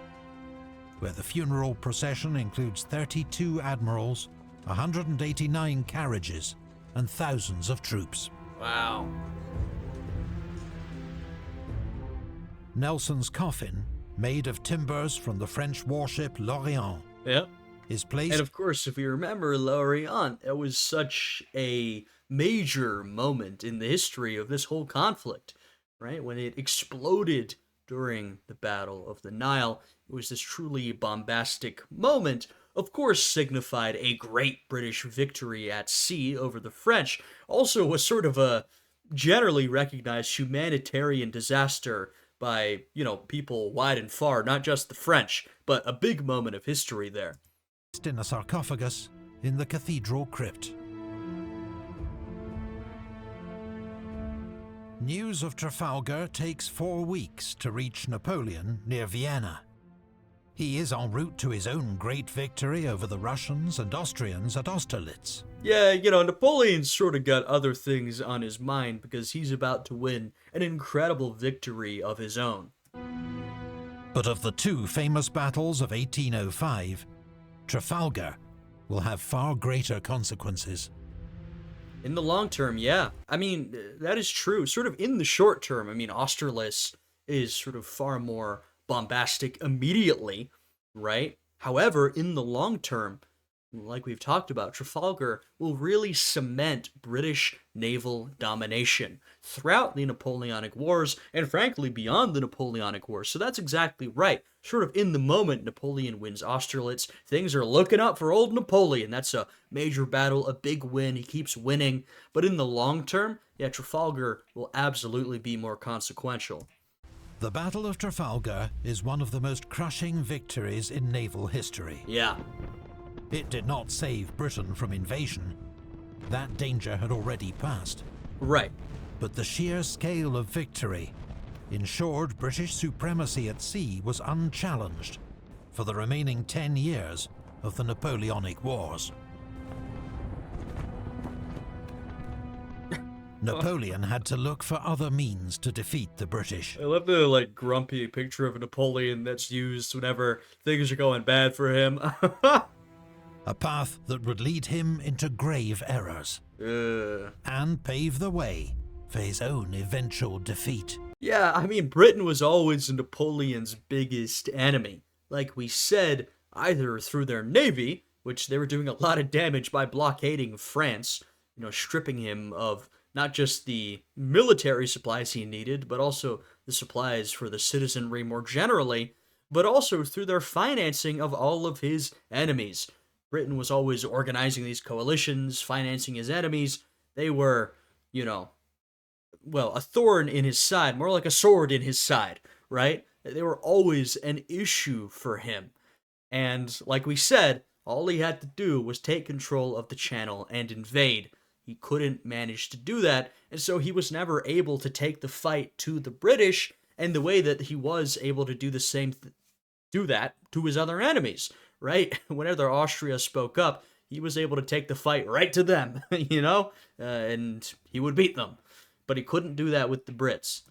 where the funeral procession includes 32 admirals, 189 carriages, and thousands of troops. Wow. Nelson's coffin, made of timbers from the French warship L'Orient, Yep. is placed... And of course, if you remember L'Orient, it was such a major moment in the history of this whole conflict, right? When it exploded during the Battle of the Nile, it was this truly bombastic moment, of course signified a great British victory at sea over the French, also was sort of a generally recognized humanitarian disaster by, people wide and far, not just the French, but a big moment of history there. In a sarcophagus in the cathedral crypt. News of Trafalgar takes 4 weeks to reach Napoleon near Vienna. He is en route to his own great victory over the Russians and Austrians at Austerlitz. Yeah, Napoleon's sort of got other things on his mind because he's about to win an incredible victory of his own. But of the 2 famous battles of 1805, Trafalgar will have far greater consequences. In the long term, yeah. I mean, that is true. Sort of in the short term, Austerlitz is sort of far more bombastic immediately, right? However, in the long term, like we've talked about, Trafalgar will really cement British naval domination throughout the Napoleonic Wars, and frankly, beyond the Napoleonic Wars. So that's exactly right. Sort of in the moment Napoleon wins Austerlitz, things are looking up for old Napoleon. That's a major battle, a big win. He keeps winning. But in the long term, yeah, Trafalgar will absolutely be more consequential. The Battle of Trafalgar is one of the most crushing victories in naval history. Yeah. It did not save Britain from invasion. That danger had already passed. Right. But the sheer scale of victory ensured British supremacy at sea was unchallenged for the remaining 10 years of the Napoleonic Wars. Napoleon had to look for other means to defeat the British. I love the, grumpy picture of Napoleon that's used whenever things are going bad for him. A path that would lead him into grave errors and pave the way for his own eventual defeat. Yeah, Britain was always Napoleon's biggest enemy. Like we said, either through their navy, which they were doing a lot of damage by blockading France, stripping him of not just the military supplies he needed, but also the supplies for the citizenry more generally, but also through their financing of all of his enemies. Britain was always organizing these coalitions, financing his enemies. They were, a thorn in his side, more like a sword in his side, right? They were always an issue for him. And like we said, all he had to do was take control of the channel and invade. He couldn't manage to do that, and so he was never able to take the fight to the British, and the way that he was able to do the same do that to his other enemies, right? Whenever Austria spoke up, he was able to take the fight right to them, and he would beat them. But he couldn't do that with the Brits.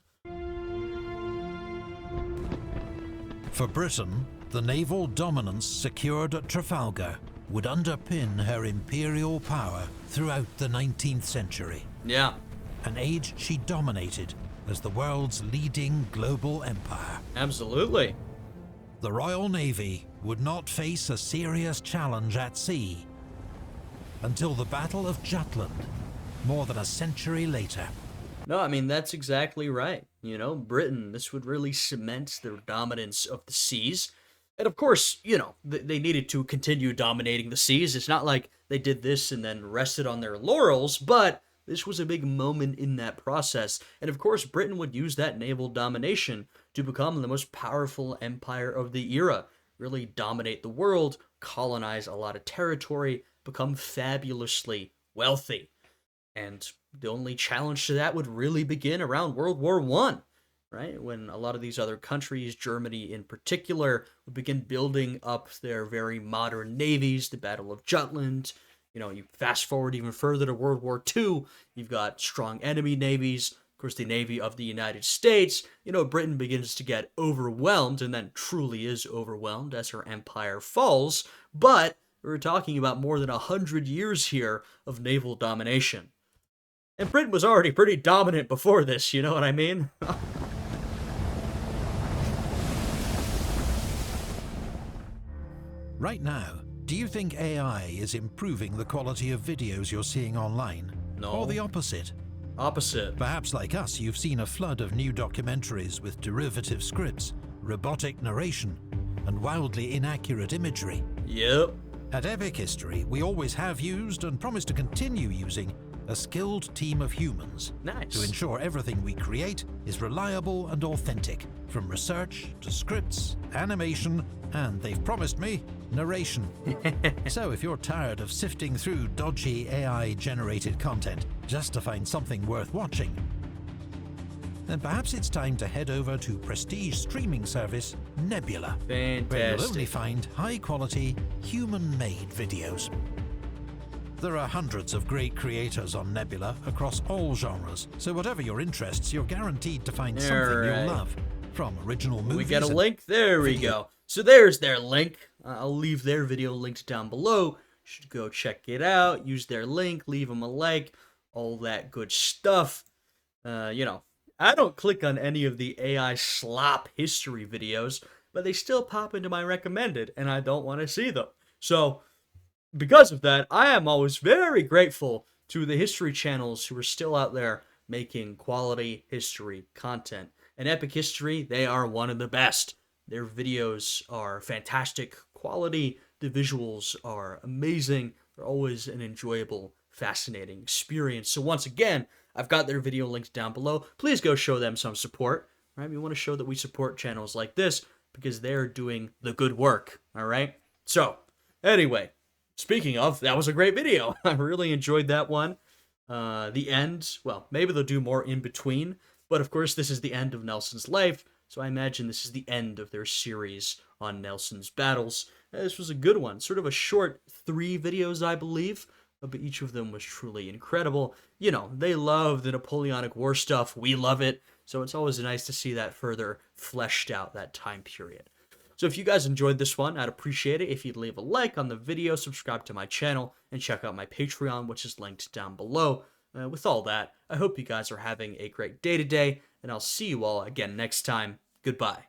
For Britain, the naval dominance secured at Trafalgar would underpin her imperial power throughout the 19th century. Yeah. An age she dominated as the world's leading global empire. Absolutely. The Royal Navy would not face a serious challenge at sea until the Battle of Jutland, more than a century later. No, that's exactly right. Britain, this would really cement their dominance of the seas. And of course, they needed to continue dominating the seas. It's not like they did this and then rested on their laurels, but this was a big moment in that process. And of course, Britain would use that naval domination to become the most powerful empire of the era, really dominate the world, colonize a lot of territory, become fabulously wealthy. And the only challenge to that would really begin around World War I. Right? When a lot of these other countries, Germany in particular, would begin building up their very modern navies, the Battle of Jutland. You fast forward even further to World War II, you've got strong enemy navies, of course the Navy of the United States. Britain begins to get overwhelmed, and then truly is overwhelmed as her empire falls, but we're talking about more than 100 years here of naval domination. And Britain was already pretty dominant before this, you know what I mean? Right now, do you think AI is improving the quality of videos you're seeing online? No. Or the opposite? Opposite. Perhaps like us, you've seen a flood of new documentaries with derivative scripts, robotic narration, and wildly inaccurate imagery. Yep. At Epic History, we always have used and promise to continue using a skilled team of humans Nice. to ensure everything we create is reliable and authentic, from research to scripts, animation, and they've promised me, narration. So if you're tired of sifting through dodgy AI-generated content just to find something worth watching, then perhaps it's time to head over to prestige streaming service Nebula, where you'll only Fantastic. find high-quality, human-made videos. There are hundreds of great creators on Nebula across all genres, so whatever your interests, you're guaranteed to find something Alright. you'll love. From original movies We got a and link. There we video- go. So there's their link. I'll leave their video linked down below. You should go check it out. Use their link. Leave them a like. All that good stuff. You know, I don't click on any of the AI slop history videos, but they still pop into my recommended, and I don't want to see them. So, because of that, I am always very grateful to the history channels who are still out there making quality history content. And Epic History, they are one of the best. Their videos are fantastic quality. The visuals are amazing. They're always an enjoyable, fascinating experience. So once again, I've got their video links down below. Please go show them some support. Right? We want to show that we support channels like this because they're doing the good work. All right? So, anyway, speaking of, that was a great video. I really enjoyed that one. The end, well, maybe they'll do more in between, but of course this is the end of Nelson's life, so I imagine this is the end of their series on Nelson's battles. This was a good one, sort of a short 3 videos, I believe, but each of them was truly incredible. You know, they love the Napoleonic War stuff, we love it, so it's always nice to see that further fleshed out, that time period. So if you guys enjoyed this one, I'd appreciate it if you'd leave a like on the video, subscribe to my channel, and check out my Patreon, which is linked down below. With all that, I hope you guys are having a great day today, and I'll see you all again next time. Goodbye.